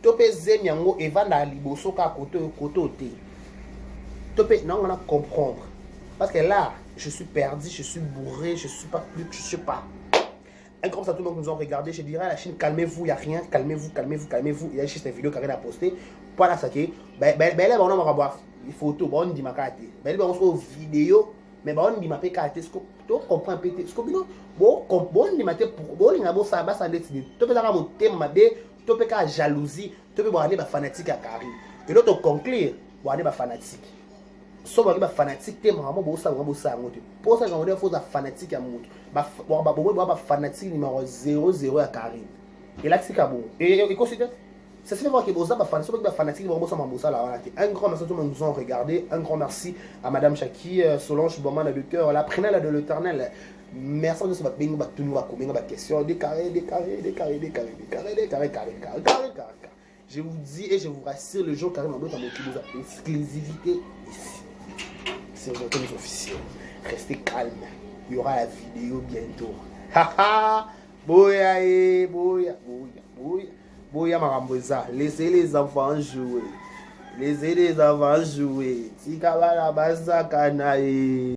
Tu peux Zemiango et vendre à Libosoka côté. Tu peux non, on a comprendre. Parce que là, je suis perdu, je suis bourré, je suis pas plus, je sais pas. Et comme ça, tout le monde nous a regardé, je dirais à la Chine, calmez-vous, il n'y a rien, calmez-vous. Il y a juste une vidéo qui a posté. Pour la saquer, là, on va voir les photos, on dit ma carte. On va voir une vidéo. Mais on dit ma carte. Tu comprends pété. Ce que bon dit ma tête pour bon ngabo ça va ça décider. Tu peux avoir mon thème madé, tu peux avoir jalousie, tu peux avoir des fanatique à Karim. Et l'autre conclure, avoir des fanatique. Sauf que les fanatiques thème vraiment bon ça pour ça j'en ai faut fanatique à montre. Ba fanatique numéro 00 à Karim. Et là c'est bon. Et considère ça se fait voir que vous avez fanatique vraiment ça m'a là. Un grand merci à tout le monde nous ont regardé. Un grand merci à Madame Chaki, Solange Boman de cœur, la prénale de l'Éternel. Merci de ce votre béni, tout nous va commettre des questions, des carrés. Je vous dis et je vous rassure, le jour carrément dans mon exclusivité ici. C'est votre officiel. Restez calme. Il y aura la vidéo bientôt. Haha, boya. Boya Maramboza, laissez les enfants jouer. Tika la baza kanae.